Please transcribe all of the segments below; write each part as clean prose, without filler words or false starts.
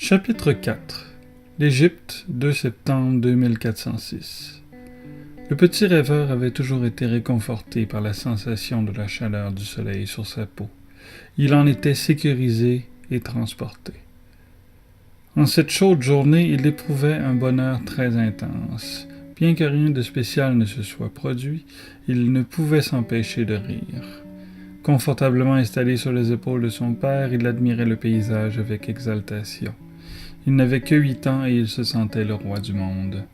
Chapitre 4 L'Égypte, 2 septembre 2406. Le petit rêveur avait toujours été réconforté par la sensation de la chaleur du soleil sur sa peau. Il en était sécurisé et transporté. En cette chaude journée, il éprouvait un bonheur très intense. Bien que rien de spécial ne se soit produit, il ne pouvait s'empêcher de rire. Confortablement installé sur les épaules de son père, il admirait le paysage avec exaltation. Il n'avait que 8 ans et il se sentait le roi du monde.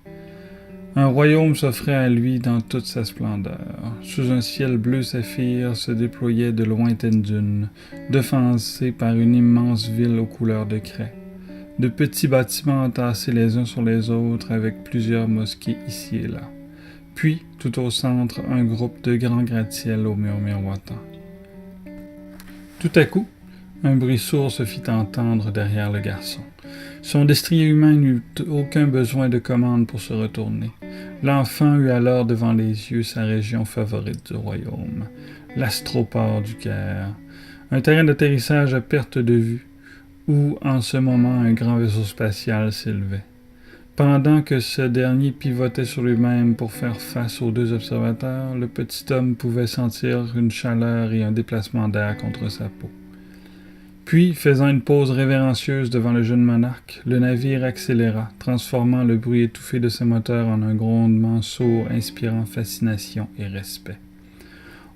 Un royaume s'offrait à lui dans toute sa splendeur. Sous un ciel bleu saphir se déployaient de lointaines dunes, devancées par une immense ville aux couleurs de craie. De petits bâtiments entassés les uns sur les autres avec plusieurs mosquées ici et là. Puis, tout au centre, un groupe de grands gratte-ciels aux murs miroitants. Tout à coup, un bruit sourd se fit entendre derrière le garçon. Son destrier humain n'eut aucun besoin de commande pour se retourner. L'enfant eut alors devant les yeux sa région favorite du royaume, l'astroport du Caire, un terrain d'atterrissage à perte de vue, où, en ce moment, un grand vaisseau spatial s'élevait. Pendant que ce dernier pivotait sur lui-même pour faire face aux deux observateurs, le petit homme pouvait sentir une chaleur et un déplacement d'air contre sa peau. Puis, faisant une pause révérencieuse devant le jeune monarque, le navire accéléra, transformant le bruit étouffé de ses moteurs en un grondement sourd inspirant fascination et respect.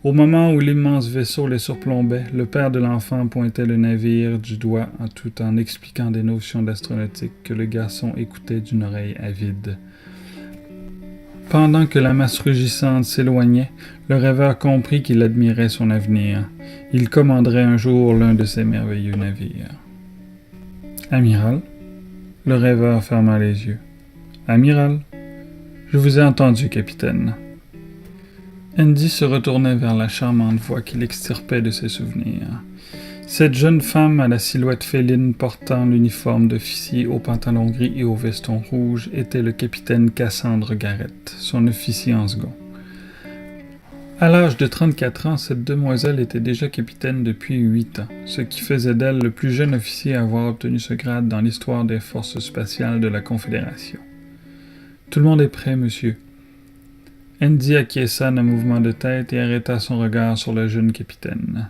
Au moment où l'immense vaisseau les surplombait, le père de l'enfant pointait le navire du doigt tout en expliquant des notions d'astronautique que le garçon écoutait d'une oreille avide. Pendant que la masse rugissante s'éloignait, le rêveur comprit qu'il admirait son avenir. Il commanderait un jour l'un de ces merveilleux navires. « Amiral ?» Le rêveur ferma les yeux. « Amiral ?» »« Je vous ai entendu, capitaine. » Andy se retournait vers la charmante voix qui l'extirpait de ses souvenirs. Cette jeune femme à la silhouette féline portant l'uniforme d'officier au pantalon gris et au veston rouge était le capitaine Cassandre Garrett, son officier en second. À l'âge de 34 ans, cette demoiselle était déjà capitaine depuis 8 ans, ce qui faisait d'elle le plus jeune officier à avoir obtenu ce grade dans l'histoire des forces spatiales de la Confédération. « Tout le monde est prêt, monsieur. » Andy acquiesça d'un mouvement de tête et arrêta son regard sur le jeune capitaine.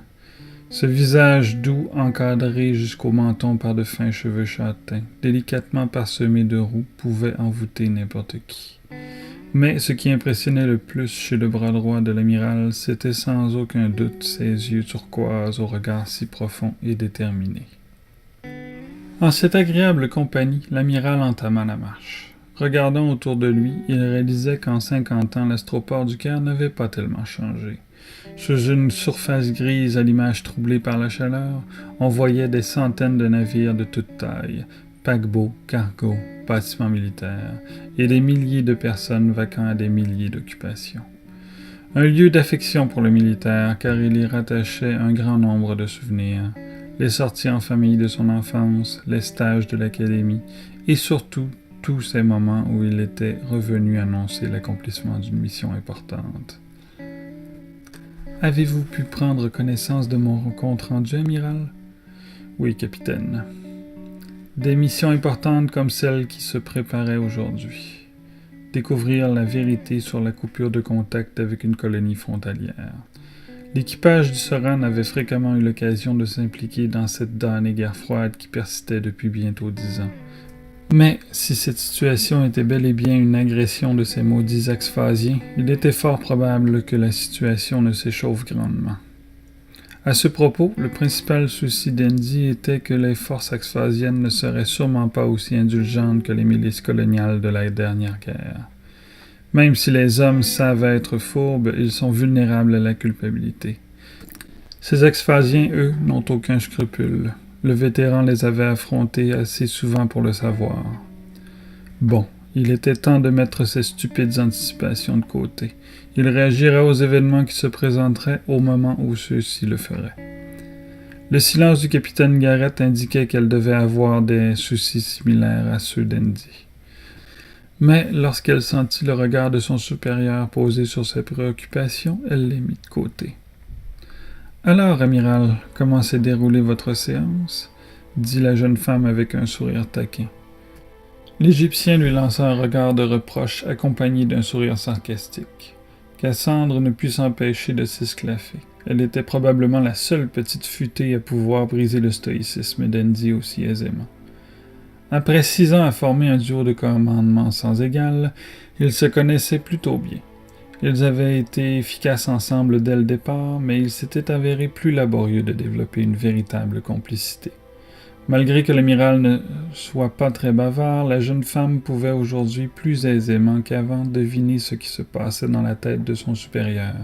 Ce visage doux, encadré jusqu'au menton par de fins cheveux châtains, délicatement parsemés de roux, pouvait envoûter n'importe qui. Mais ce qui impressionnait le plus chez le bras droit de l'amiral, c'était sans aucun doute ses yeux turquoise au regard si profond et déterminé. En cette agréable compagnie, l'amiral entama la marche. Regardant autour de lui, il réalisait qu'en 50 ans, l'astroport du Caire n'avait pas tellement changé. Sous une surface grise à l'image troublée par la chaleur, on voyait des centaines de navires de toutes tailles, paquebots, cargos, bâtiments militaires, et des milliers de personnes vaquant à des milliers d'occupations. Un lieu d'affection pour le militaire, car il y rattachait un grand nombre de souvenirs, les sorties en famille de son enfance, les stages de l'académie, et surtout tous ces moments où il était revenu annoncer l'accomplissement d'une mission importante. « Avez-vous pu prendre connaissance de mon compte rendu, amiral? »« Oui, capitaine. » Des missions importantes comme celle qui se préparait aujourd'hui. Découvrir la vérité sur la coupure de contact avec une colonie frontalière. L'équipage du Soran avait fréquemment eu l'occasion de s'impliquer dans cette damnée guerre froide qui persistait depuis bientôt 10 ans. Mais si cette situation était bel et bien une agression de ces maudits axphasiens, il était fort probable que la situation ne s'échauffe grandement. À ce propos, le principal souci d'Andy était que les forces axphasiennes ne seraient sûrement pas aussi indulgentes que les milices coloniales de la dernière guerre. Même si les hommes savent être fourbes, ils sont vulnérables à la culpabilité. Ces axphasiens, eux, n'ont aucun scrupule. Le vétéran les avait affrontés assez souvent pour le savoir. Bon, il était temps de mettre ces stupides anticipations de côté. Il réagirait aux événements qui se présenteraient au moment où ceux-ci le feraient. Le silence du capitaine Garrett indiquait qu'elle devait avoir des soucis similaires à ceux d'Andy. Mais lorsqu'elle sentit le regard de son supérieur posé sur ses préoccupations, elle les mit de côté. « Alors, amiral, comment s'est déroulée votre séance? dit la jeune femme avec un sourire taquin. L'Égyptien lui lança un regard de reproche accompagné d'un sourire sarcastique. Cassandre ne put s'empêcher de s'esclaffer. Elle était probablement la seule petite futée à pouvoir briser le stoïcisme d'Andy aussi aisément. Après 6 ans à former un duo de commandement sans égal, ils se connaissaient plutôt bien. Ils avaient été efficaces ensemble dès le départ, mais il s'était avéré plus laborieux de développer une véritable complicité. Malgré que l'amiral ne soit pas très bavard, la jeune femme pouvait aujourd'hui plus aisément qu'avant deviner ce qui se passait dans la tête de son supérieur,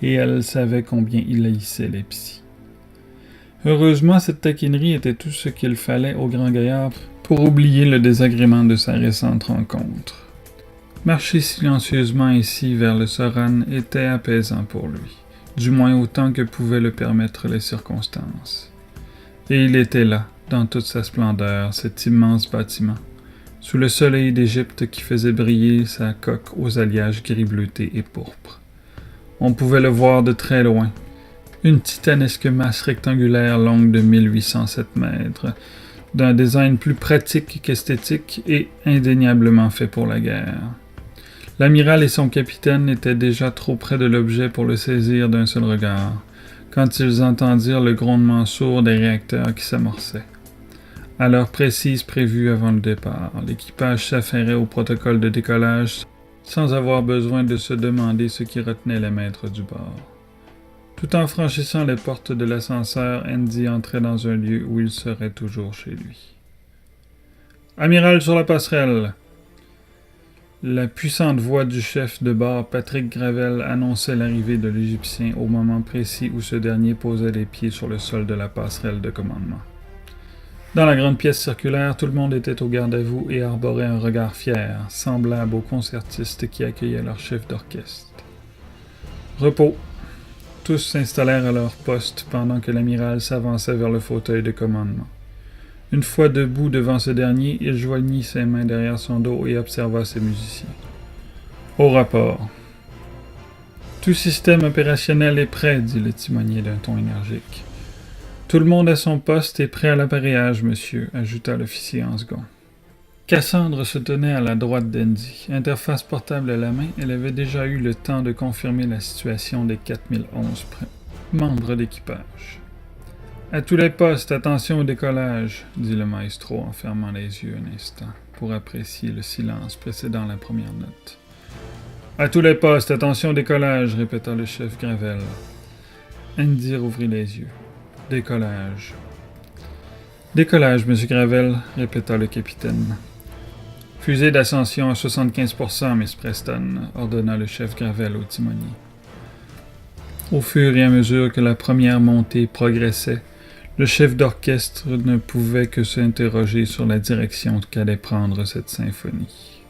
et elle savait combien il haïssait les psys. Heureusement, cette taquinerie était tout ce qu'il fallait au grand gaillard pour oublier le désagrément de sa récente rencontre. Marcher silencieusement ici vers le Soran était apaisant pour lui, du moins autant que pouvaient le permettre les circonstances. Et il était là, dans toute sa splendeur, cet immense bâtiment, sous le soleil d'Égypte qui faisait briller sa coque aux alliages gris bleutés et pourpres. On pouvait le voir de très loin, une titanesque masse rectangulaire longue de 1807 mètres, d'un design plus pratique qu'esthétique et indéniablement fait pour la guerre. L'amiral et son capitaine étaient déjà trop près de l'objet pour le saisir d'un seul regard, quand ils entendirent le grondement sourd des réacteurs qui s'amorçaient. À l'heure précise prévue avant le départ, l'équipage s'affairait au protocole de décollage sans avoir besoin de se demander ce qui retenait les maîtres du bord. Tout en franchissant les portes de l'ascenseur, Andy entrait dans un lieu où il serait toujours chez lui. « Amiral sur la passerelle !» La puissante voix du chef de bord, Patrick Gravel, annonçait l'arrivée de l'Égyptien au moment précis où ce dernier posait les pieds sur le sol de la passerelle de commandement. Dans la grande pièce circulaire, tout le monde était au garde-à-vous et arborait un regard fier, semblable aux concertistes qui accueillaient leur chef d'orchestre. Repos. Tous s'installèrent à leur poste pendant que l'amiral s'avançait vers le fauteuil de commandement. Une fois debout devant ce dernier, il joignit ses mains derrière son dos et observa ses musiciens. Au rapport. Tout système opérationnel est prêt, dit le timonier d'un ton énergique. Tout le monde à son poste est prêt à l'appareillage, monsieur, ajouta l'officier en second. Cassandre se tenait à la droite d'Andy. Interface portable à la main, elle avait déjà eu le temps de confirmer la situation des 4011 membres d'équipage. « À tous les postes, attention au décollage », dit le maestro en fermant les yeux un instant, pour apprécier le silence précédant la première note. « À tous les postes, attention au décollage », répéta le chef Gravel. Andy rouvrit les yeux. « Décollage. »« Décollage, monsieur Gravel », répéta le capitaine. « Fusée d'ascension à 75%, Miss Preston », ordonna le chef Gravel au timonier. Au fur et à mesure que la première montée progressait, le chef d'orchestre ne pouvait que s'interroger sur la direction qu'allait prendre cette symphonie.